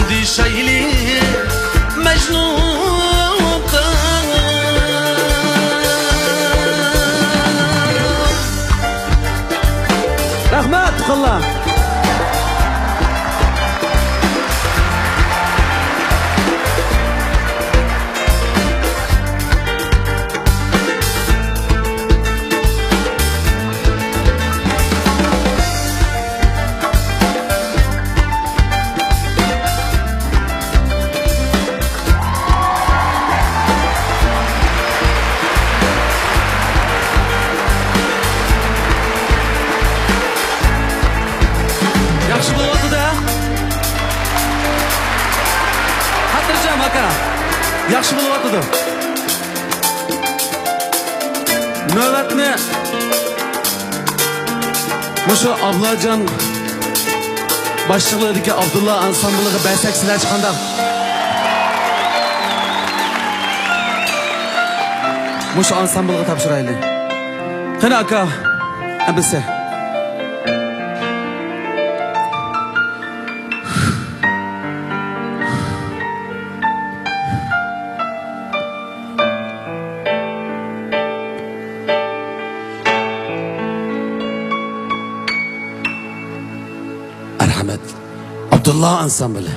عندي شيلي مجنون رحمة الله Yaxshi bo'lyapti-da. Xotirjam aka. Yaxshi bo'lyapti-da. Navbatni Mushu Ablajon boshliqlariga Abdulla ansambliga bersak sizlar chiqanda. Mushu ansambliga topshiraylik. Qani aka, abisi. Merhamet. Abdullah Ansamblı.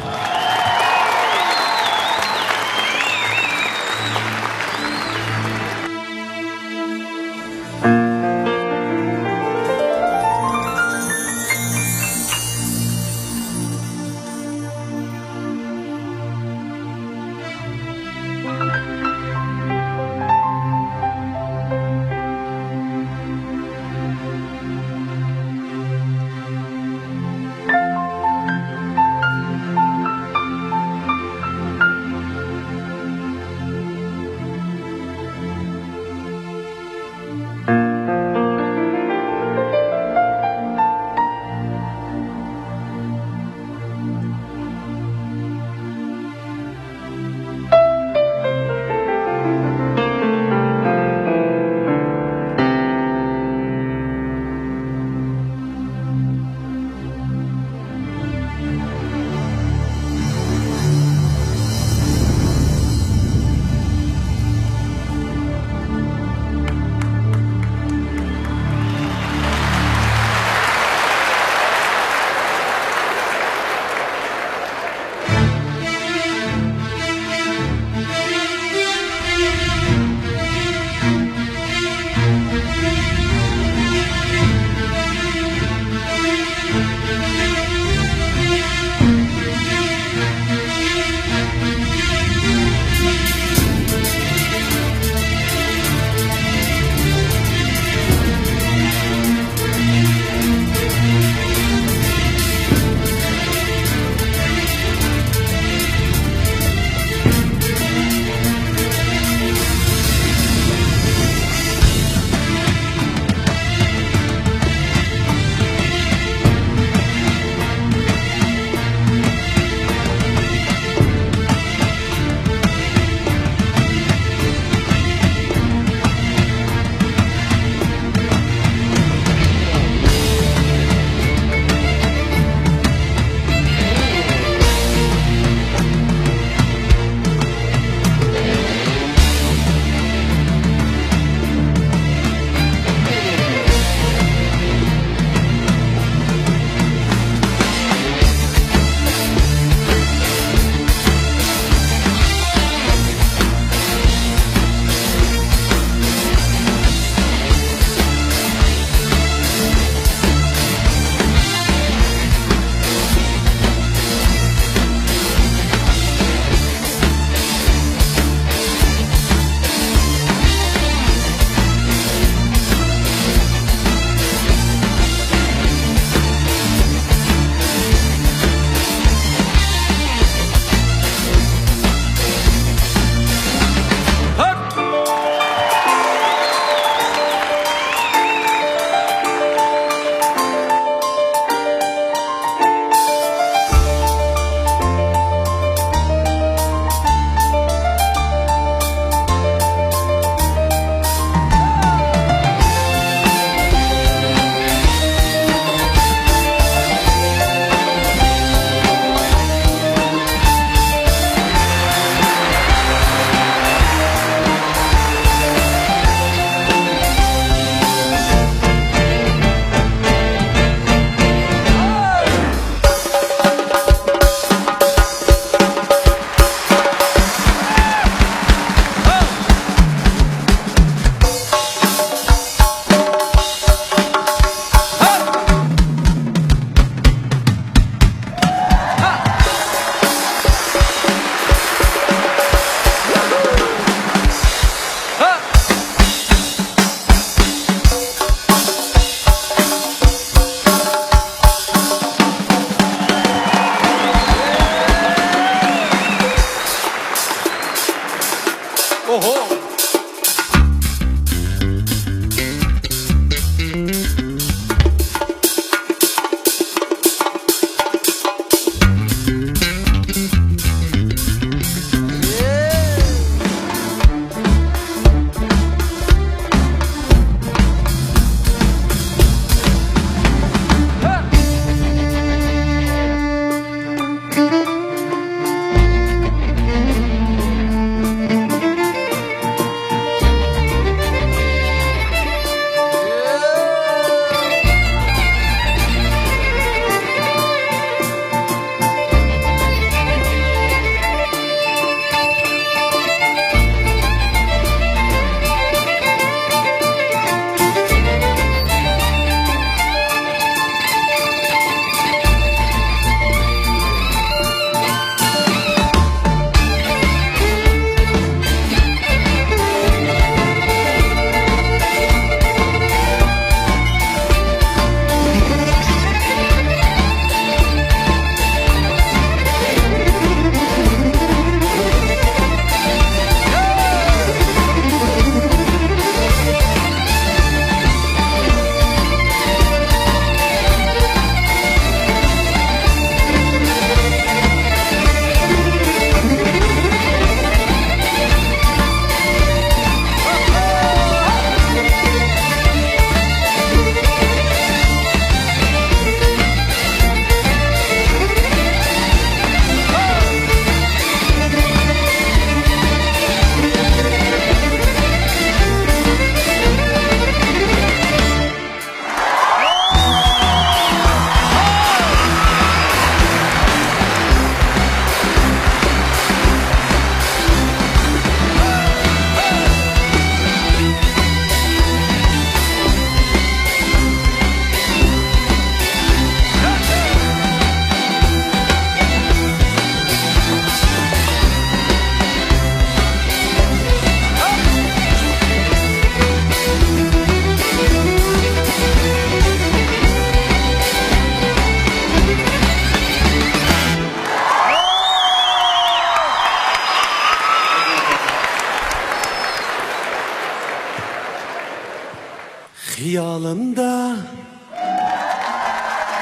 Hayalimda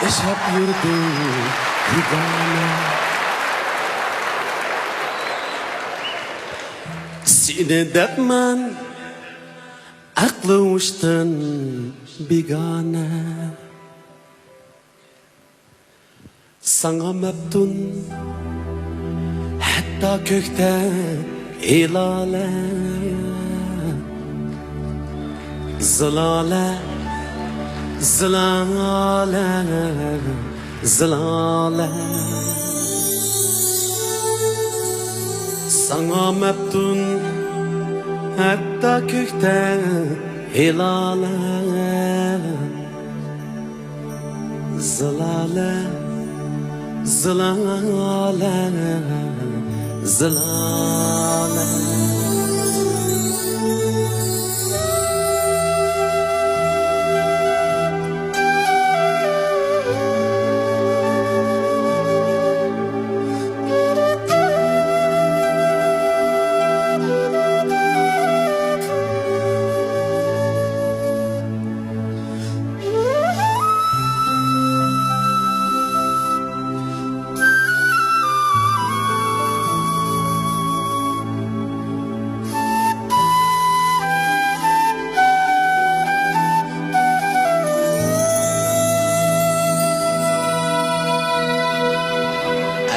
yaşap yürüdüm yegane. Seni depman aklı uçtun bigane. Sana meftun hatta kökte ilale. Zilale, zilale, zilale. Sana meftun hatta kökte hilale. Zilale, zilale, zilale.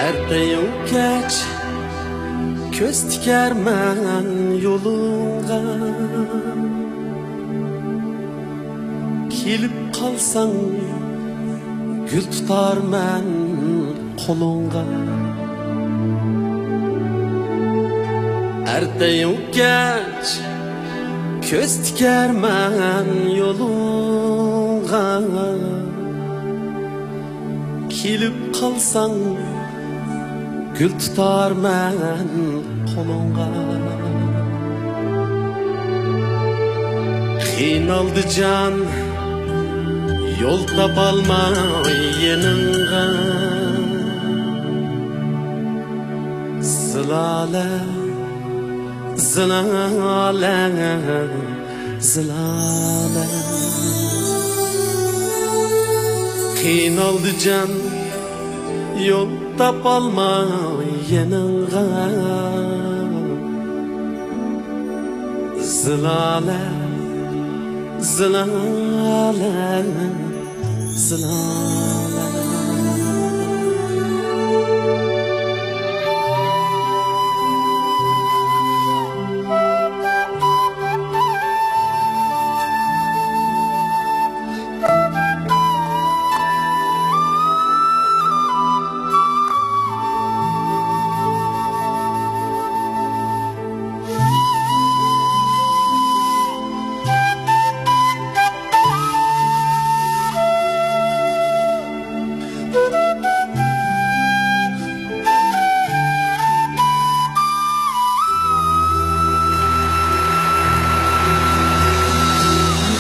Erteyim geç köz tikermen yolunga. Kelip kalsan gül tutar men kolunga. Erteyim geç köz tikermen yolunga. Kelip kalsan gül tutar men kolunga. Qiynaldı can yol tapalmay yanınga. Zilale, zilale, zilale. Qiynaldı can yol tapalmay yanınga. Zilale, zilale, zilale.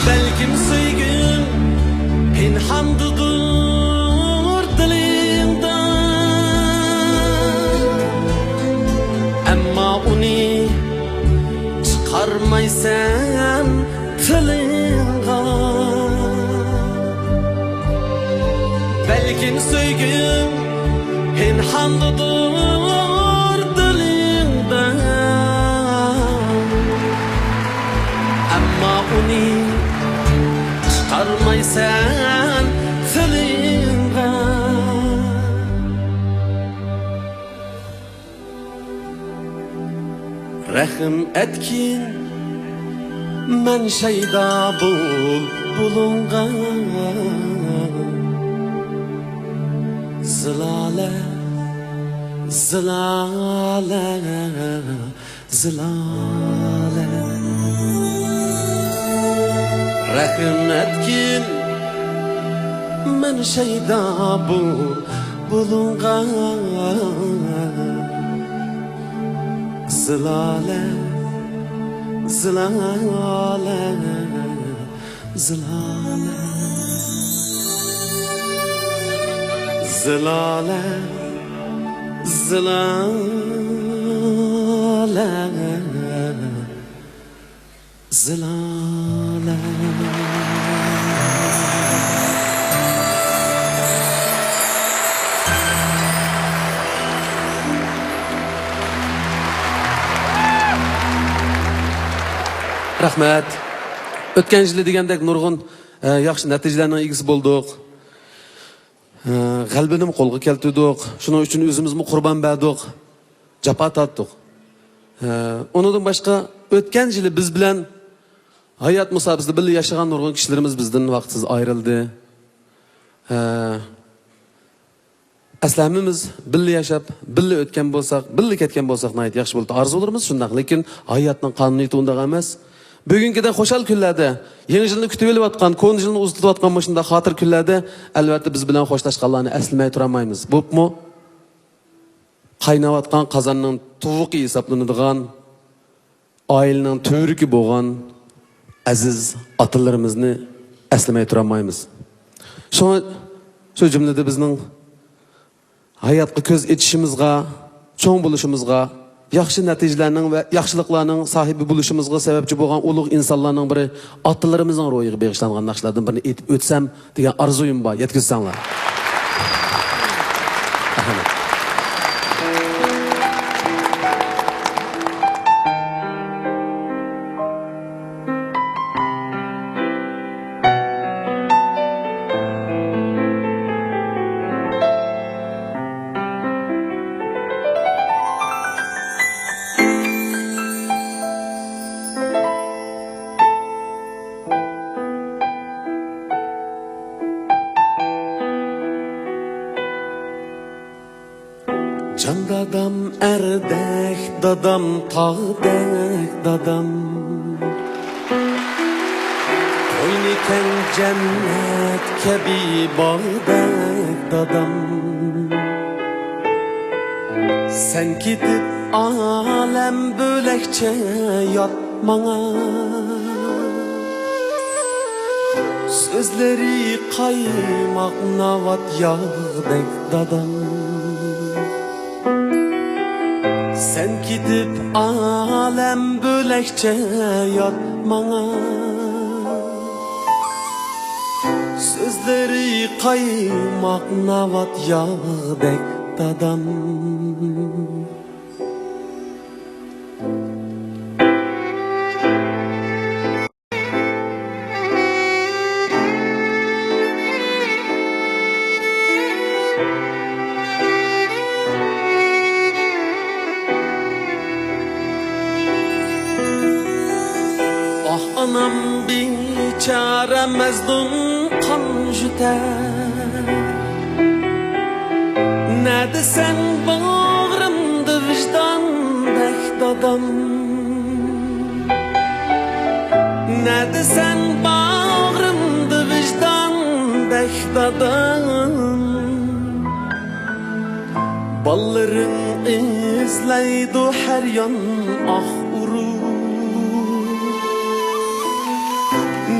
Belkim sevgim pinhandıdır dilinde. Emma onu çıkarmaysan tilinga. Belkim sevgim pinhandıdır dilinde. Emma onu çıkarmaysan tilinga. Rahim etkin men şeyda bulunga. Zilale, zilale, zilale. Rahim etkin men şeyda bulunga. Zilale, zilale, zilale. Zilale, zilale, zilale. Rahmat. O'tgan yili degandek nurg'un yaxshi natijalarning egasi bo'ldik. G'albini qo'lga keltirdik. Shuning uchun o'zimizni qurbon berdik. Jafo tortdik. Undan boshqa o'tgan yili biz bilan hayot musobaqasida birga yashagan nurg'un kishilarimiz bizdan vaqtsiz ayrildi. Aslamimiz birga yashab, birga o'tgan bo'lsak, birga ketgan bo'lsak, nayt yaxshi bo'ldi. Arzularimiz shunday, lekin hayotning qonuniyati unda emas. Bugünküden xo'shal kunlarda, yangi yilni kutib olayotgan, ko'ngil yilni uzatayotgan shunday xotir kunlarda albatta biz bilan xo'shlashganlarni eslamay turmaymiz. Bo'pmi? Qaynayotgan qozonning tuvuqi hisoblanadigan, oilaning to'riki bo'lgan aziz otalarimizni eslamay turmaymiz. Shu jumlada bizning hayotga ko'z etishimizga, cho'ng bo'lishimizga, yaxshi natijalarning va yaxshiliklarning sahibi bo'lishimizga sababchi bo'lgan ulug' insonlarning biri otalarimizning ro'yiga bag'ishlangan naqshlardan birini aytib o'tsam degan orzuyim bor. Yetkazsanglar. Can dadam erdek dadam tağdek dadam Oyniken cennet kebi bağdek dadam Sen gidip alem bölekçe yatmana Sözleri kaymak navat yağdek dadam Sen gidip alem bölekçe yatmana Sözleri kaymak navat yağdek dadam Anam biçare mezdum kan jüter Ne desen bağrımda vicdan bek dadam Ne desen bağrımda vicdan bek dadam Balların izleydu her yan ah uru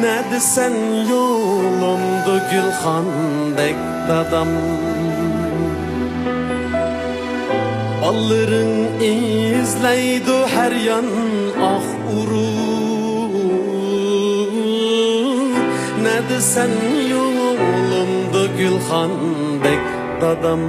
Ne desen yolumdu gülxandek dadam Balların izleydu her yan ah uru Ne desen yolumdu gülxandek dadam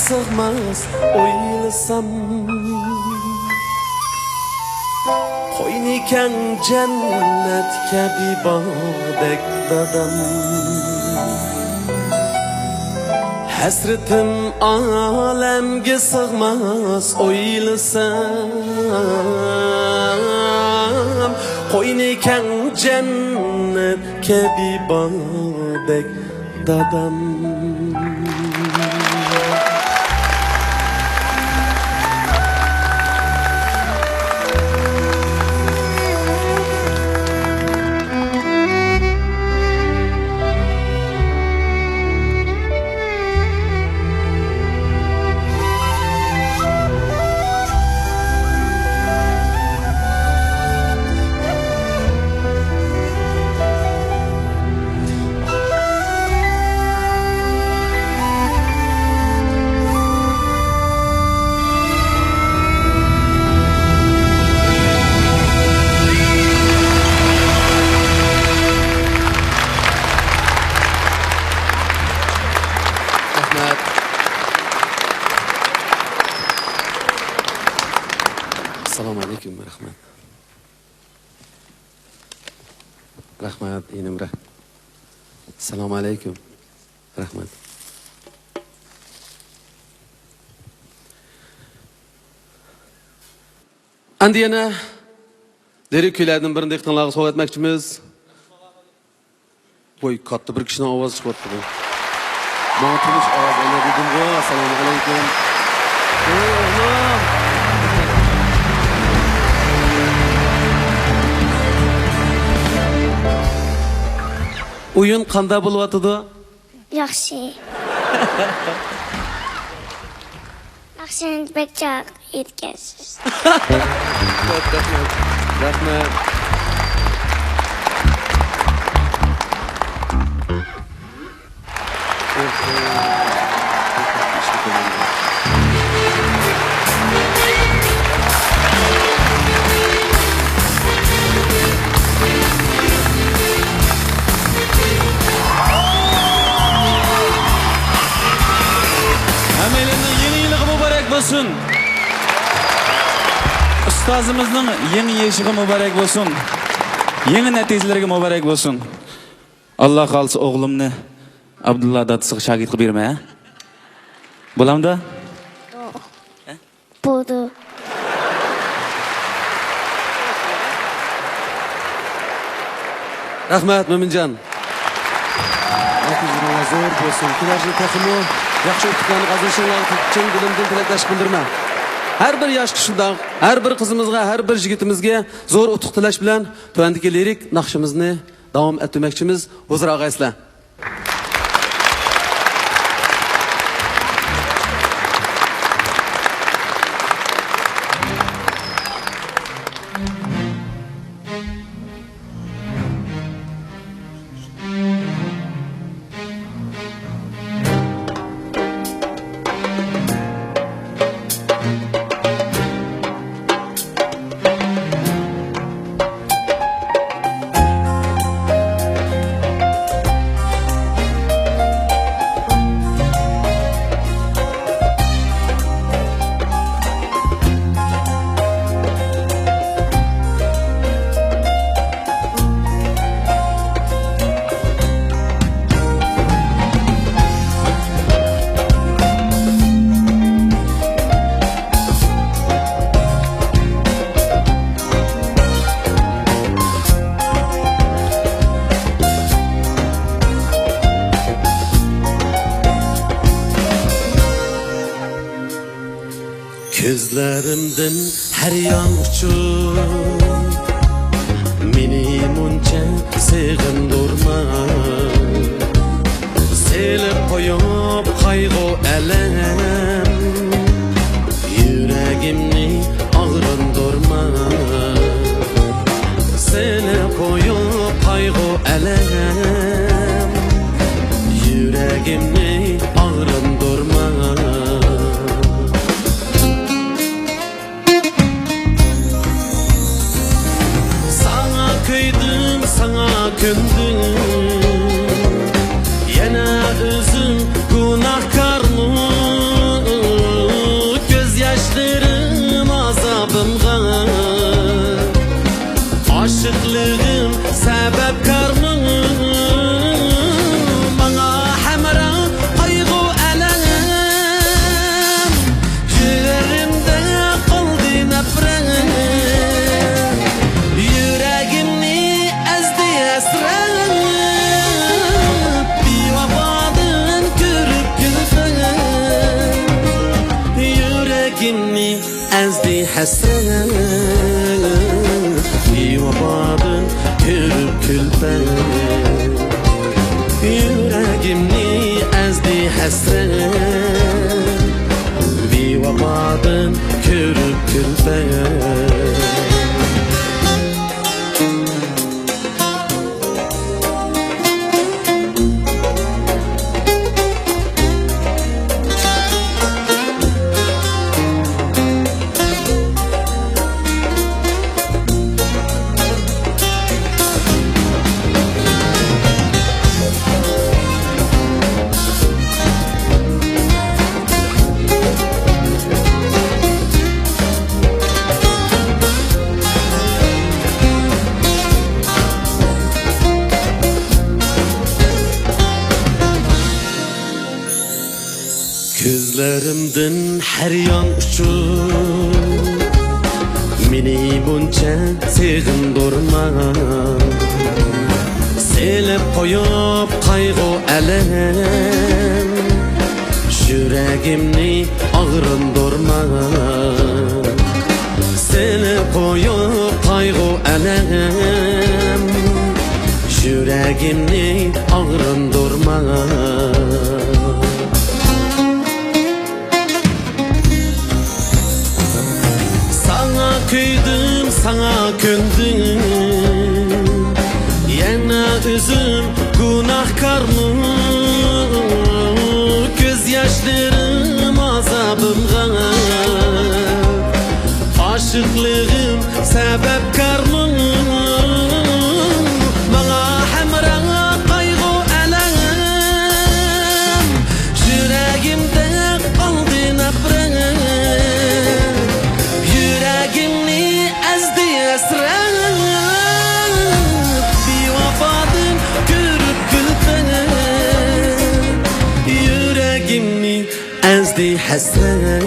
sığmaz oylasam. Koyniken cennet kabi bağdek dadam. Hasretim alemge sığmaz oylasam. Koyniken cennet kabi bağdek dadam. Assalomu alaykum, rahmat. Rahmat, inimra. Assalomu alaykum. Rahmat. Endi yana lirik kuylardan birini tinglarga sovg'a etmoqchimiz. Voy, katta bir kishining ovozi chiqyapti bu. Menga tinish ovoz ana dedim-ku. Assalomu alaykum. Oyun qanday bo'lyapti? Yaxshi. Yaxshi bekchaq yetkazsiz. Rahmat. Hammalarning yeni yili muborak bo'lsin. Ustozimizning yeni yeshigi muborak bo'lsin. Yeni natijalarga muborak bo'lsin. Alloh qalsa o'g'limni Abdulla dadasiga shogird qilib berma. Bo'lamda? Bo'ldi. Rahmat Mo'minjon. Natijalar zo'r bo'lsin. Kelajak taqimi yaxshi o'qitlarni qazishinglarga chin dilimdan tilakdosh bildirman. Har bir yosh kishidagi, har bir qizimizga, har bir yigitimizga zo'r utuq tilash bilan tuvandagi lirik naqshimizni davom ettirmoqchimiz. Huzur og'aysizlar. Gözlerimden her yan uçur Meni muncha sığındırma Selip koyup kaygı elem Yüreğimni ağrındırma Selip koyup kaygı elem Yüreğimni ağrındırma Kıydım sana kündüm Yana özüm günahkarım Aşıklığım sebepkarmı bana hemra kaygı elem yüreğimde kaldı nefret yüreğimni ezdi esret bir vafadan görüp gülfen yüreğimni ezdi hasret bir vafadan görüp gülfen yüreğimni ezdi hasret bir vafadan görüp gülfen Gözlerimden her yan uçup meni buncha sığındırma selip koyup kaygı elem yüreğimni ağrındırma selip koyup kaygı elem yüreğimni ağrındırma Kıydım sana köndüm yana özüm günahkarım gözyaşlarım azabımga aşıklığım sebepkarım bana hemra kaygı elem yüreğimde kaldı nefret yüreğimni ezdi esret bir vafadan görüp gülfen yüreğimni ezdi hasret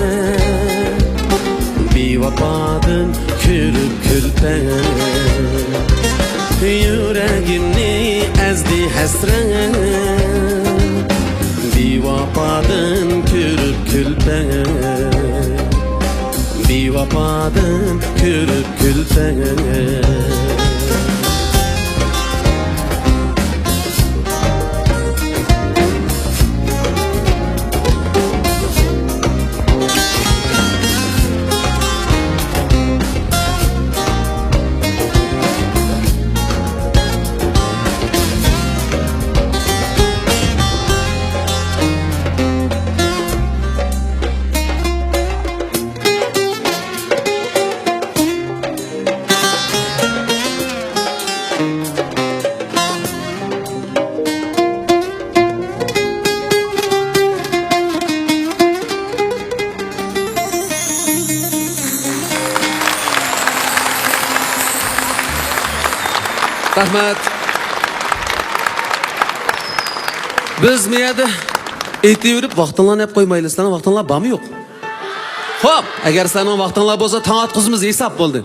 bir vafadan görüp gülfen yüreğimni ezdi hasret bir vafadan görüp gülfen bir vafadan görüp gülfen Rahmat. Biz miyadi aytib vaqtinlarni hep qo'ymaymiz. Sening vaqtinglar bormi yo'q? Xo'p, agar sening vaqtinglar bo'lsa, tong atqizimiz hisob bo'ldi.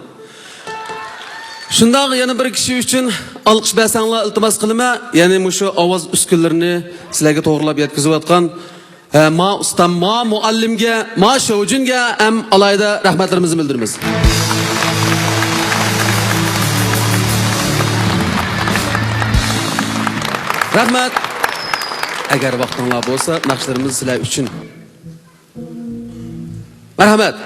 Shundoq yana bir kishi uchun olqish bersanglar iltimos qilaman. Ya'ni shu ovoz uskunlarini sizlarga to'g'rilab yetkazayotgan ma ustam, ma muallimga, ma shovjunga ham alayda rahmatlarimizni bildiramiz. Rahmat. Agar vaqtinglar bo'lsa, naqshlarimiz sizlar uchun. Marhamat.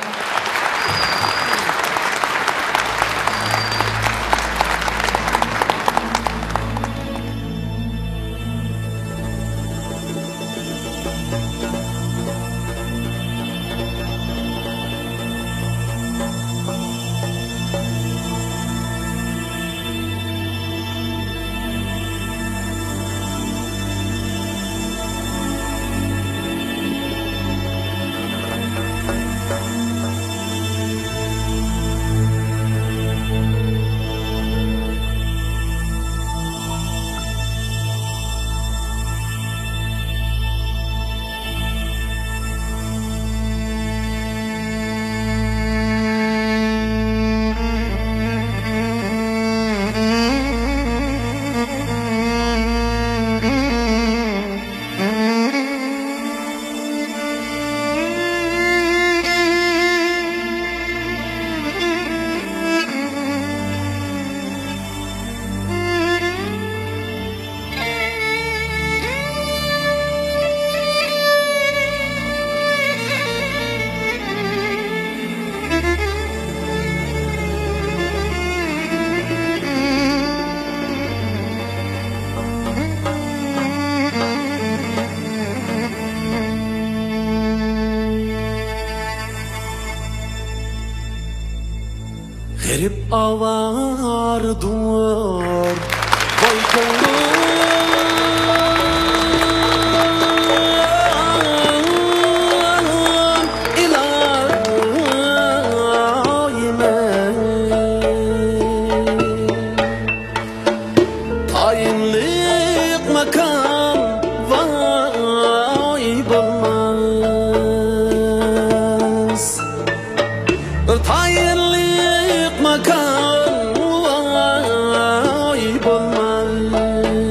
ağrıdır Vay kollum İlahime Tayinlik makam vay bulmaz Tayinlik makam vay bulmaz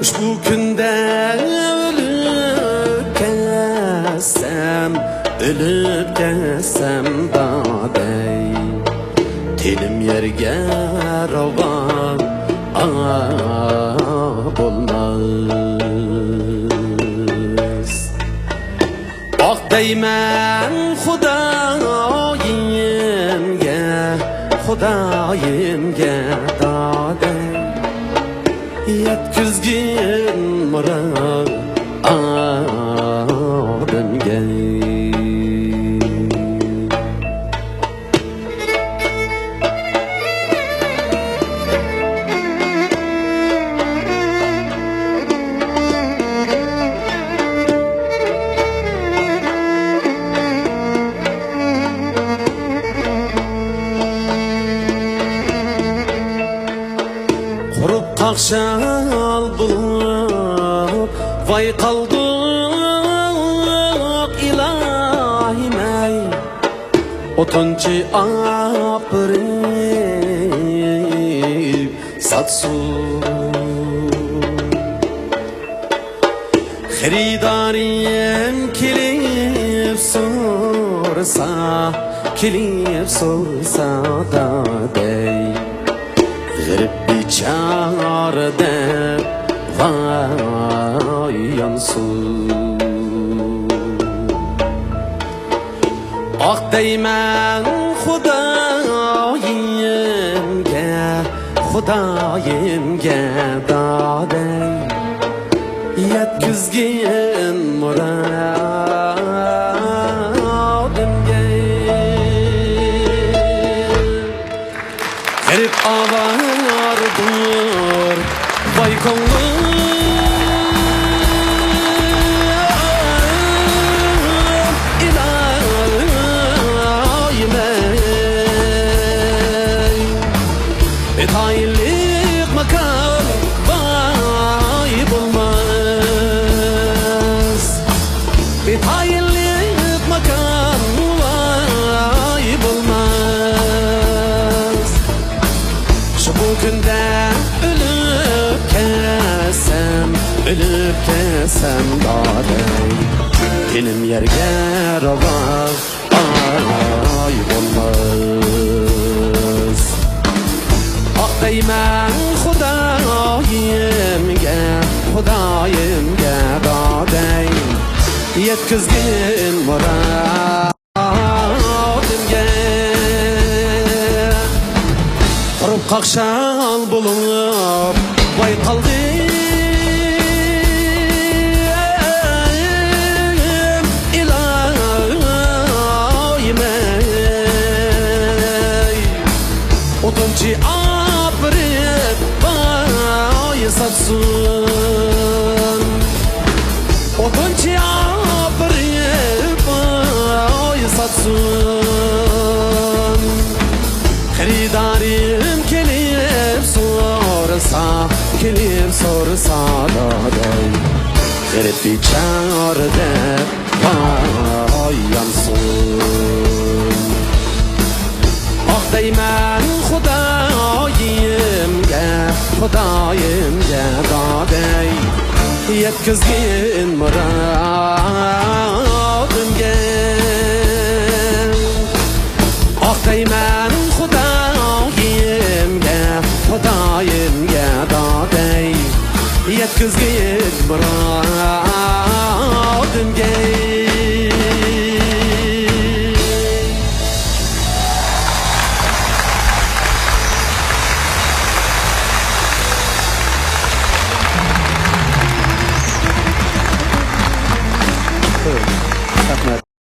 Şu günde ölüp kesem dadey Telim yerge rovan bulmaz Bak deymen Xudayimge dadey Yetkizgin murad adımge Kurup kakşal bulup Vay kaldık ilahim ey Otunçi apırıp satsu Xeridariyem kilip sorsa da dey Garip biçare vay yansın Ah deymen Xudayimge dadey Yetkizgin muradimge Garip avardır vay kollum İlahime Tayinlik makam vay bulmaz Tayinlik makam vay bulmaz Şu bu günde ölüp kesem dadey Telim yerge rovan ay bulmaz Ah deymen Xudayimge dadey Yetkizgin muradimge Kurup kakşal bulup Vay kaldım ilahime Otunçi apırıp vay satsın Otunçi apırıp vay satsın Xeridarim kelip sorsa da dey Garip biçare vay yansın Ah deymen Xudayimge dadey Yetkizgin muradimge Ah deymen Xudayimge dadey Yetkizgin muradimge